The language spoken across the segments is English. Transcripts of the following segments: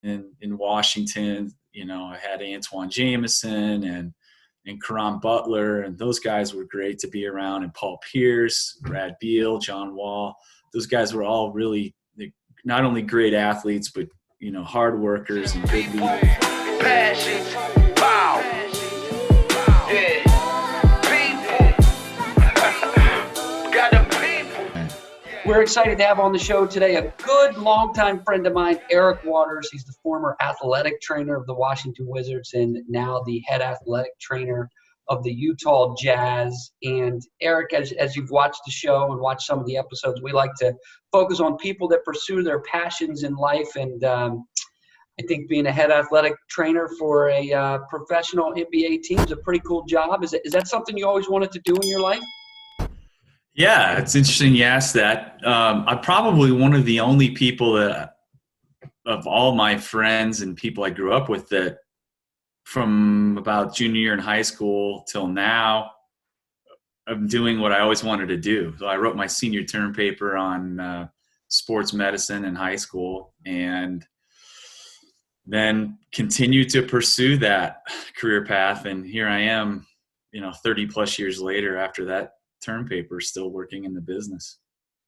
in Washington. I had Antoine Jameson and Karan Butler, and those guys were great to be around, and Paul Pierce, Brad Beal, John Wall. Those guys were all really not only great athletes, but hard workers and good leaders. Passion, wow, yeah, people, got the people. We're excited to have on the show today a good longtime friend of mine, Eric Waters. He's the former athletic trainer of the Washington Wizards and now the head athletic trainer of the Utah Jazz. And Eric, as you've watched the show and watched some of the episodes, we like to focus on people that pursue their passions in life. And I think being a head athletic trainer for a professional NBA team is a pretty cool job. Is that something you always wanted to do in your life? Yeah, it's interesting you asked that. I'm probably one of the only people that, of all my friends and people I grew up with, that from about junior year in high school till now, I'm doing what I always wanted to do. So I wrote my senior term paper on sports medicine in high school, and then continued to pursue that career path. And here I am, 30 plus years later after that term paper, still working in the business.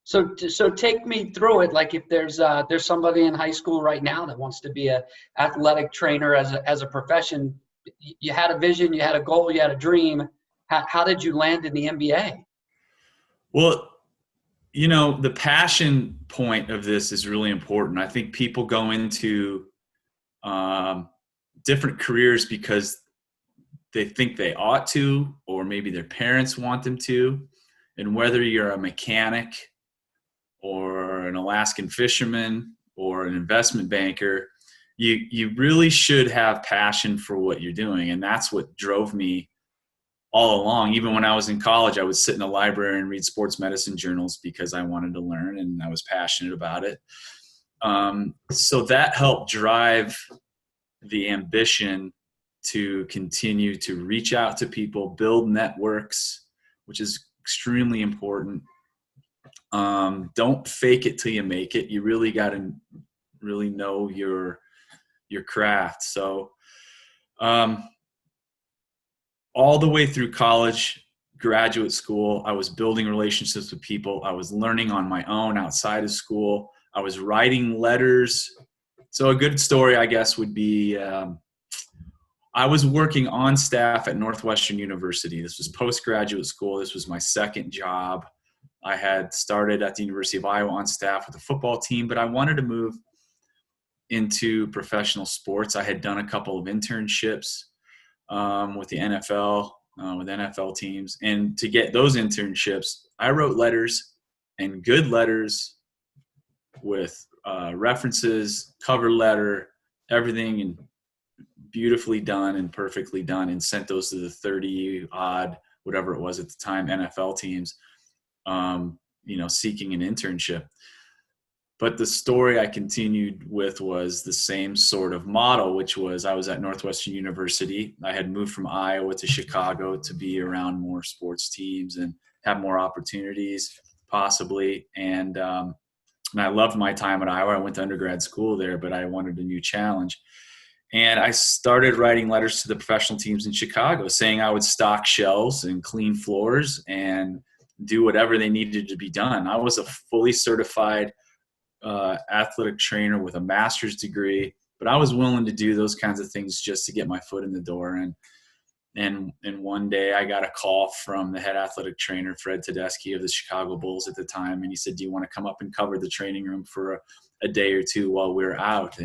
So take me through it. Like if there's somebody in high school right now that wants to be a athletic trainer as a profession, you had a vision, you had a goal, you had a dream. How did you land in the NBA? Well, the passion point of this is really important. I think people go into different careers because they think they ought to, or maybe their parents want them to. And whether you're a mechanic or an Alaskan fisherman or an investment banker, you really should have passion for what you're doing. And that's what drove me all along. Even when I was in college, I would sit in a library and read sports medicine journals because I wanted to learn and I was passionate about it. So that helped drive the ambition to continue to reach out to people, build networks, which is extremely important. Don't fake it till you make it. You really got to really know your craft. So all the way through college, graduate school, I was building relationships with people. I was learning on my own outside of school. I was writing letters. So a good story, I guess, would be I was working on staff at Northwestern University. This was postgraduate school. This was my second job. I had started at the University of Iowa on staff with a football team, but I wanted to move into professional sports. I had done a couple of internships with the NFL, with NFL teams. And to get those internships, I wrote letters, and good letters with references, cover letter, everything, and beautifully done and perfectly done, and sent those to the 30 odd, whatever it was at the time, NFL teams, seeking an internship. But the story I continued with was the same sort of model, which was I was at Northwestern University. I had moved from Iowa to Chicago to be around more sports teams and have more opportunities possibly. And I loved my time at Iowa. I went to undergrad school there, but I wanted a new challenge. And I started writing letters to the professional teams in Chicago saying I would stock shelves and clean floors and do whatever they needed to be done. I was a fully certified athletic trainer with a master's degree, but I was willing to do those kinds of things just to get my foot in the door. And one day I got a call from the head athletic trainer, Fred Tedeschi of the Chicago Bulls at the time. And he said, do you want to come up and cover the training room for a day or two while we're out?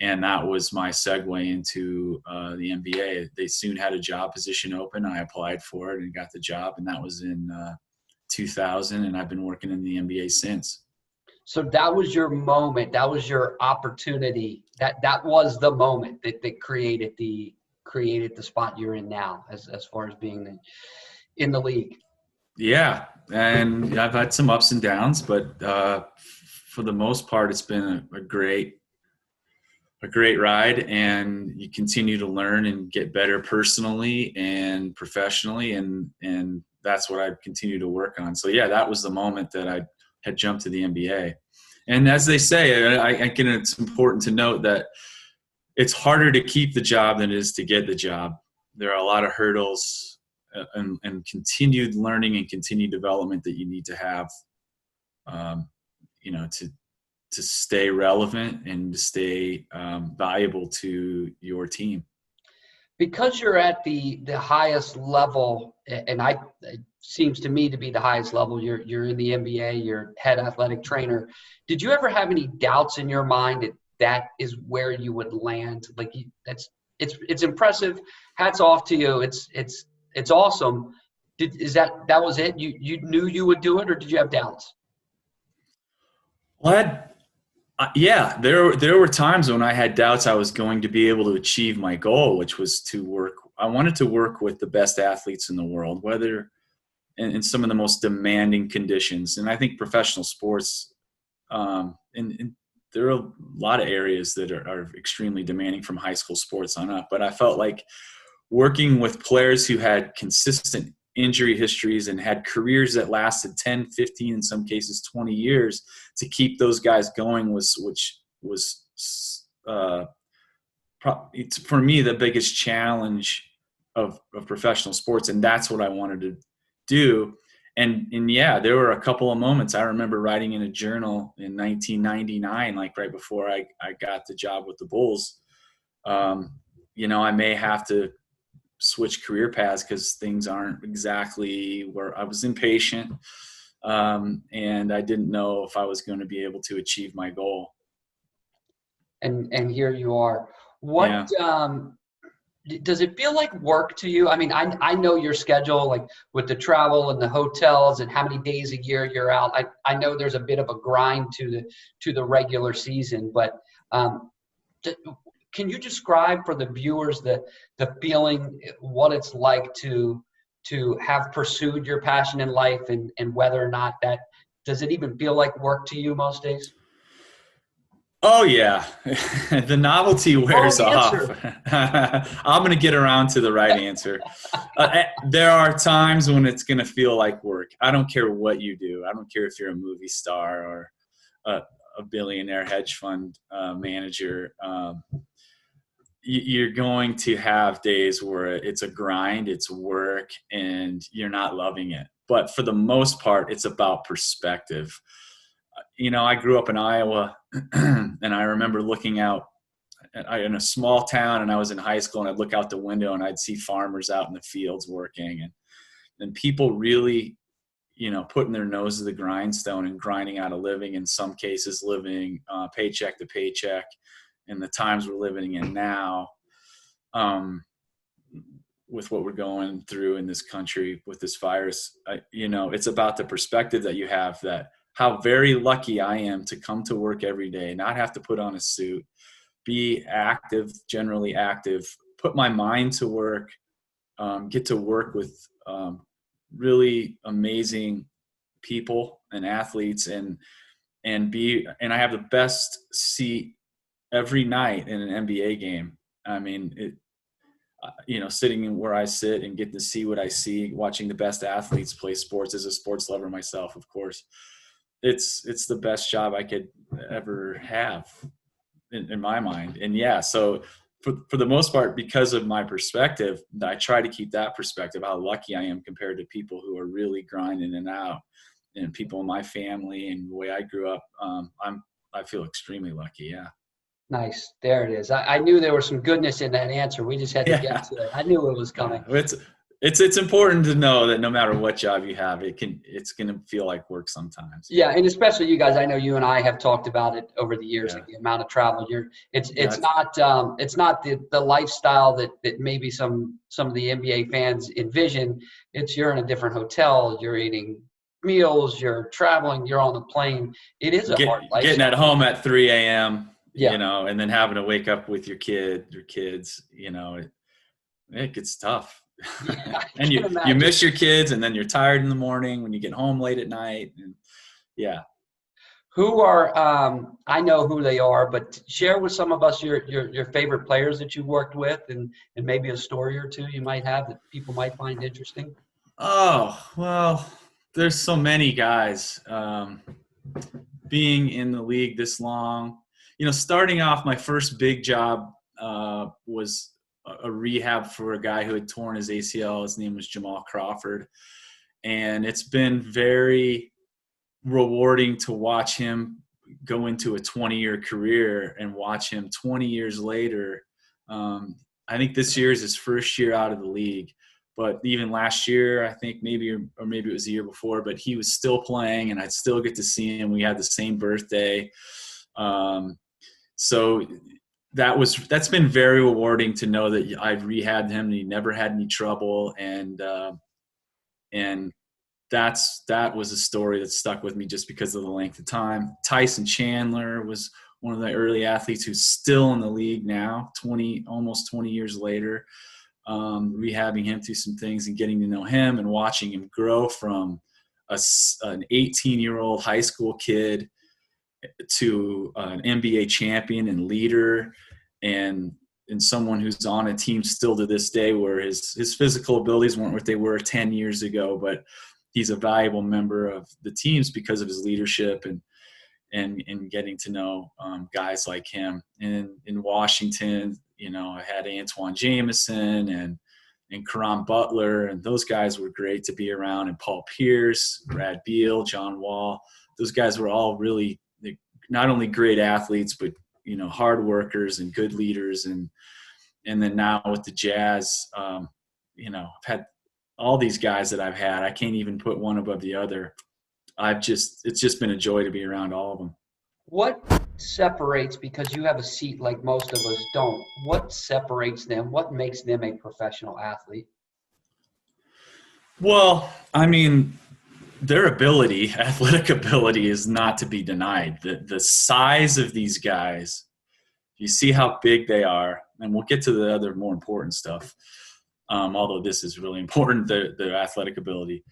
And that was my segue into the NBA. They soon had a job position open. I applied for it and got the job. And that was in 2000. And I've been working in the NBA since. So that was your moment. That was your opportunity. That was the moment that created the spot you're in now, as far as being in the league. Yeah, and I've had some ups and downs, but for the most part, it's been a great ride, and you continue to learn and get better personally and professionally, and that's what I continue to work on. So yeah, that was the moment that I had jumped to the NBA. And as they say, I think it's important to note that it's harder to keep the job than it is to get the job. There are a lot of hurdles and continued learning and continued development that you need to have, to stay relevant and to stay valuable to your team. Because you're at the highest level, and it seems to me to be the highest level. You're in the NBA. You're head athletic trainer. Did you ever have any doubts in your mind that is where you would land? Like it's impressive. Hats off to you. It's awesome. That was it? You knew you would do it, or did you have doubts? Well, yeah, there were times when I had doubts I was going to be able to achieve my goal, which was to work. I wanted to work with the best athletes in the world, whether in some of the most demanding conditions. And I think professional sports, and there are a lot of areas that are extremely demanding from high school sports on up. But I felt like working with players who had consistent injury histories and had careers that lasted 10, 15, in some cases 20 years, to keep those guys going was for me the biggest challenge of professional sports. And that's what I wanted to do. And yeah, there were a couple of moments I remember writing in a journal in 1999, like right before I got the job with the Bulls. I may have to switch career paths because things aren't exactly where I was impatient. And I didn't know if I was going to be able to achieve my goal. And here you are. What, Yeah. does it feel like work to you? I mean, I know your schedule, like with the travel and the hotels and how many days a year you're out. I know there's a bit of a grind to the regular season, but can you describe for the viewers the feeling, what it's like to have pursued your passion in life, and whether or not does it even feel like work to you most days? Oh yeah, the novelty wears off. I'm going to get around to the right answer. There are times when it's going to feel like work. I don't care what you do. I don't care if you're a movie star or a billionaire hedge fund manager. You're going to have days where it's a grind, it's work, and you're not loving it. But for the most part, it's about perspective. I grew up in Iowa, and I remember looking out in a small town, and I was in high school, and I'd look out the window and I'd see farmers out in the fields working, and people really, putting their nose to the grindstone and grinding out a living, in some cases living paycheck to paycheck. In the times we're living in now, with what we're going through in this country with this virus, it's about the perspective that you have, that how very lucky I am to come to work every day, not have to put on a suit, be active, generally active, put my mind to work, get to work with really amazing people and athletes, and I have the best seat every night in an NBA game. I mean, sitting where I sit and getting to see what I see, watching the best athletes play sports as a sports lover myself, of course. It's the best job I could ever have in my mind. And yeah, so for the most part, because of my perspective, I try to keep that perspective, how lucky I am compared to people who are really grinding and out, and people in my family and the way I grew up. I feel extremely lucky. Yeah. Nice. There it is. I knew there was some goodness in that answer. We just had to get to it. I knew it was coming. It's important to know that no matter what job you have, it's going to feel like work sometimes. Yeah, and especially you guys. I know you and I have talked about it over the years. Like the amount of travel it's not the lifestyle that maybe some of the NBA fans envision. You're in a different hotel. You're eating meals. You're traveling. You're on a plane. It is a hard lifestyle. Getting at home at 3 a.m. Yeah. And then having to wake up with your kids, it gets tough. Yeah, and you miss your kids, and then you're tired in the morning when you get home late at night. And yeah. Who are, I know who they are, but share with some of us your favorite players that you've worked with, and maybe a story or two you might have that people might find interesting. Oh, well, there's so many guys. being in the league this long, starting off, my first big job was a rehab for a guy who had torn his ACL. His name was Jamal Crawford. And it's been very rewarding to watch him go into a 20-year career and watch him 20 years later. I think this year is his first year out of the league. But even last year, I think maybe it was the year before, but he was still playing, and I'd still get to see him. We had the same birthday. So that's been very rewarding to know that I've rehabbed him and he never had any trouble. And that was a story that stuck with me just because of the length of time. Tyson Chandler was one of the early athletes who's still in the league now, almost 20 years later. Rehabbing him through some things and getting to know him and watching him grow from an 18-year-old high school kid to an NBA champion and leader, and someone who's on a team still to this day, where his physical abilities weren't what they were 10 years ago, but he's a valuable member of the teams because of his leadership and getting to know guys like him. And in Washington, I had Antoine Jameson and Karan Butler, and those guys were great to be around, and Paul Pierce, Brad Beal, John Wall. Those guys were all really not only great athletes, but hard workers and good leaders. And then now with the Jazz, I've had all these guys that I've had. I can't even put one above the other. It's just been a joy to be around all of them. What separates, because you have a seat like most of us don't, what separates them? What makes them a professional athlete? Well, I mean, their athletic ability is not to be denied. The size of these guys, you see how big they are, and we'll get to the other more important stuff. Although this is really important, the athletic ability.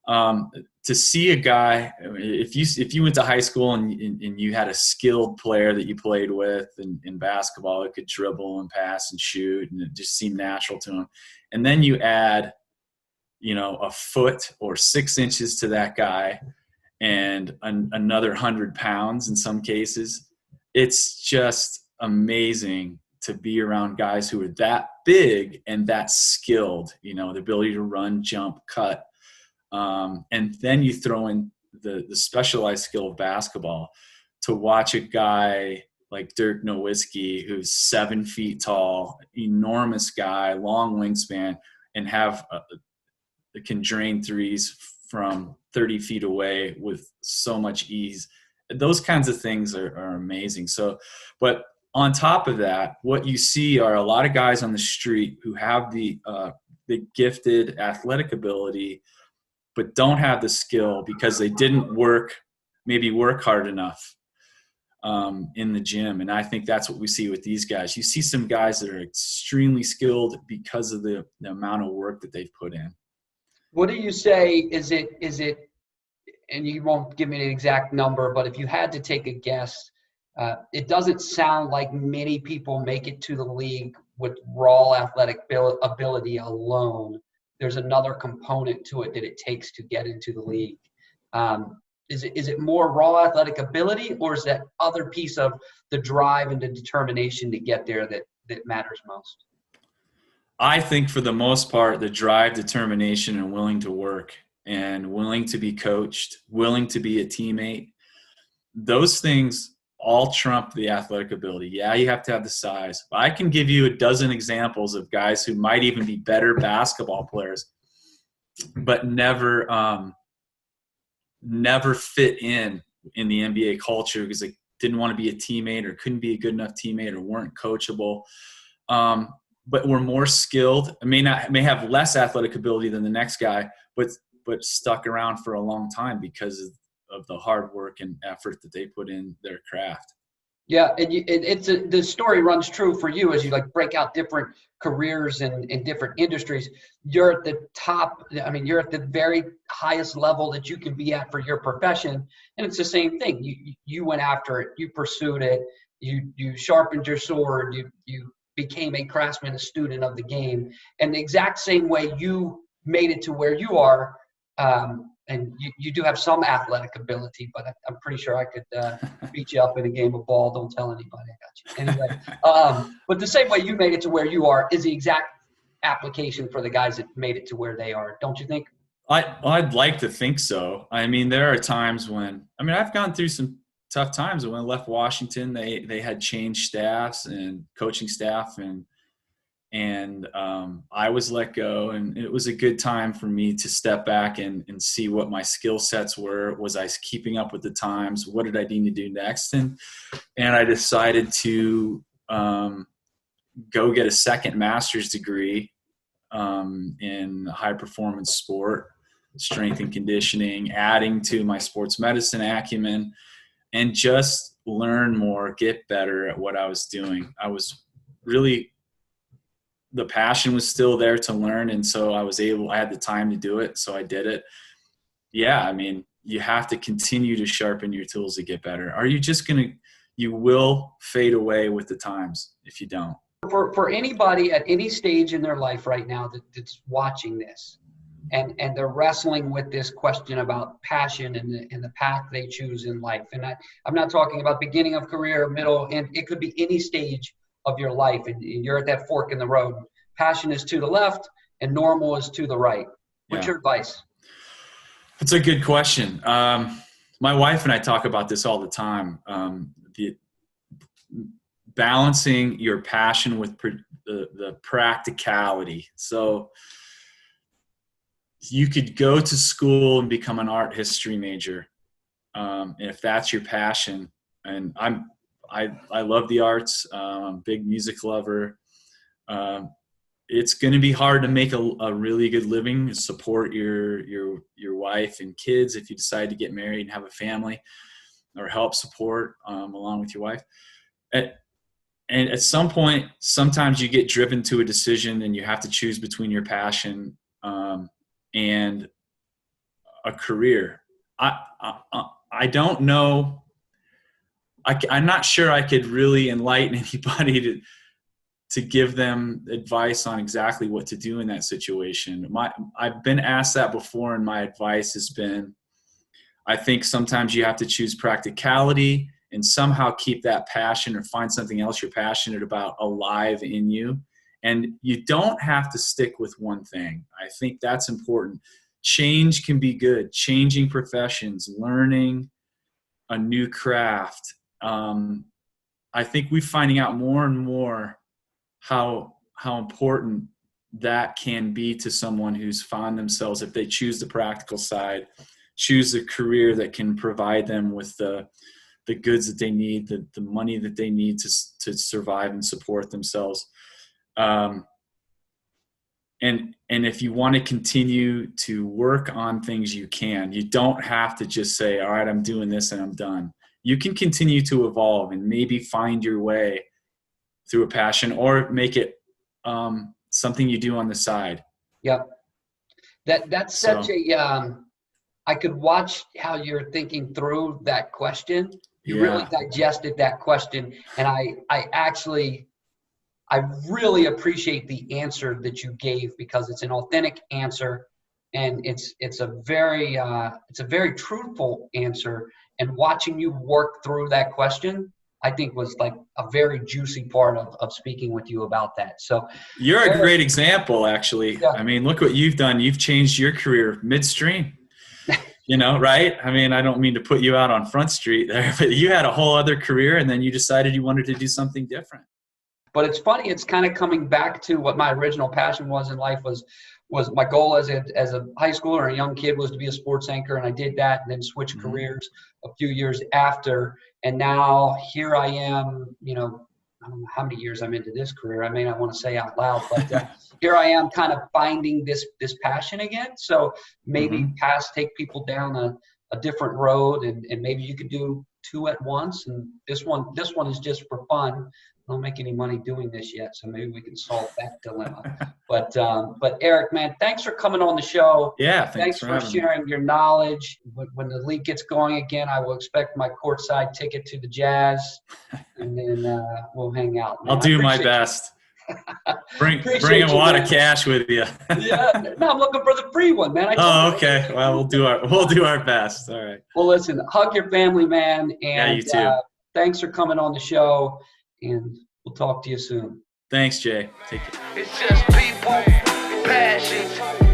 To see a guy, if you went to high school and you had a skilled player that you played with in basketball that could dribble and pass and shoot, and it just seemed natural to him, and then you add a foot or 6 inches to that guy and another 100 pounds in some cases, it's just amazing to be around guys who are that big and that skilled, the ability to run, jump, cut. And then you throw in the specialized skill of basketball to watch a guy like Dirk Nowitzki, who's 7 feet tall, enormous guy, long wingspan, and can drain threes from 30 feet away with so much ease. Those kinds of things are amazing. So, but on top of that, what you see are a lot of guys on the street who have the gifted athletic ability, but don't have the skill because they didn't work hard enough in the gym. And I think that's what we see with these guys. You see some guys that are extremely skilled because of the amount of work that they've put in. What do you say, is it, and you won't give me an exact number, but if you had to take a guess, it doesn't sound like many people make it to the league with raw athletic ability alone. There's another component to it that it takes to get into the league. Is it more raw athletic ability, or is that other piece of the drive and the determination to get there that matters most? I think for the most part, the drive, determination, and willing to work and willing to be coached, willing to be a teammate, those things all trump the athletic ability. Yeah, you have to have the size. But I can give you a dozen examples of guys who might even be better basketball players, but never fit in the NBA culture because they didn't want to be a teammate or couldn't be a good enough teammate or weren't coachable. But were more skilled, may have less athletic ability than the next guy, but stuck around for a long time because of the hard work and effort that they put in their craft. Yeah, and the story runs true for you as you break out different careers in different industries. You're at the top. I mean, you're at the very highest level that you can be at for your profession, and it's the same thing. You went after it, you pursued it, you sharpened your sword, you became a craftsman, a student of the game, and the exact same way you made it to where you are. and you do have some athletic ability, but I'm pretty sure I could beat you up in a game of ball. Don't tell anybody I got you. Anyway, but the same way you made it to where you are is the exact application for the guys that made it to where they are. Don't you think? I'd like to think so. I mean, there are times when, I mean, I've gone through some tough times. When I left Washington, they had changed staffs and coaching staff, and I was let go, and it was a good time for me to step back and see what my skill sets were. Was I keeping up with the times? What did I need to do next? And I decided to go get a second master's degree in high performance sport, strength and conditioning, adding to my sports medicine acumen, and just learn more, get better at what I was doing. I was really, the passion was still there to learn. And so I had the time to do it. So I did it. Yeah. I mean, you have to continue to sharpen your tools to get better. Are you just you will fade away with the times if you don't. For anybody at any stage in their life right now that's watching this, and they're wrestling with this question about passion and the path they choose in life. And I'm not talking about beginning of career, middle, and it could be any stage of your life, and you're at that fork in the road. Passion is to the left and normal is to the right. What's your advice? That's a good question. My wife and I talk about this all the time. Balancing your passion with the practicality. So you could go to school and become an art history major, if that's your passion. And I love the arts. I'm a big music lover. It's going to be hard to make a really good living, support your wife and kids if you decide to get married and have a family, or help support along with your wife. And at some point, sometimes you get driven to a decision and you have to choose between your passion and a career. I don't know. I'm not sure I could really enlighten anybody to give them advice on exactly what to do in that situation. I've been asked that before, and my advice has been, I think sometimes you have to choose practicality and somehow keep that passion, or find something else you're passionate about alive in you. And you don't have to stick with one thing. I think that's important. Change can be good. Changing professions, learning a new craft. I think we're finding out more and more how important that can be to someone who's found themselves, if they choose the practical side, choose a career that can provide them with the goods that they need, the money that they need to survive and support themselves. And if you want to continue to work on things, you can. You don't have to just say, all right, I'm doing this and I'm done. You can continue to evolve and maybe find your way through a passion, or make it something you do on the side. Yep. That's such I could watch how you're thinking through that question. You really digested that question. And I really appreciate the answer that you gave, because it's an authentic answer, and it's a very truthful answer. And watching you work through that question, I think, was like a very juicy part of speaking with you about that. So you're a great example, actually. Yeah. I mean, look what you've done. You've changed your career midstream. Right? I mean, I don't mean to put you out on Front Street there, but you had a whole other career, and then you decided you wanted to do something different. But it's funny, it's kind of coming back to what my original passion was in life. Was my goal as a high schooler or a young kid was to be a sports anchor, and I did that, and then switched careers a few years after. And now here I am, I don't know how many years I'm into this career. I may not want to say out loud, but here I am kind of finding this passion again. So maybe take people down a different road, and maybe you could do two at once. And this one is just for fun. I don't make any money doing this yet, so maybe we can solve that dilemma. But Eric, man, thanks for coming on the show. Yeah, thanks for sharing your knowledge. When the league gets going again, I will expect my courtside ticket to the Jazz, and then we'll hang out. Man. I'll do my best. Bring Appreciate a you, wad man. of cash with you. Yeah, no, I'm looking for the free one, man. I told Oh, you. okay. Well, we'll do our best. All right. Well, listen, hug your family, man, Yeah, and you too. thanks for coming on the show, and we'll talk to you soon. Thanks, Jay. Take care. It's just people, passion,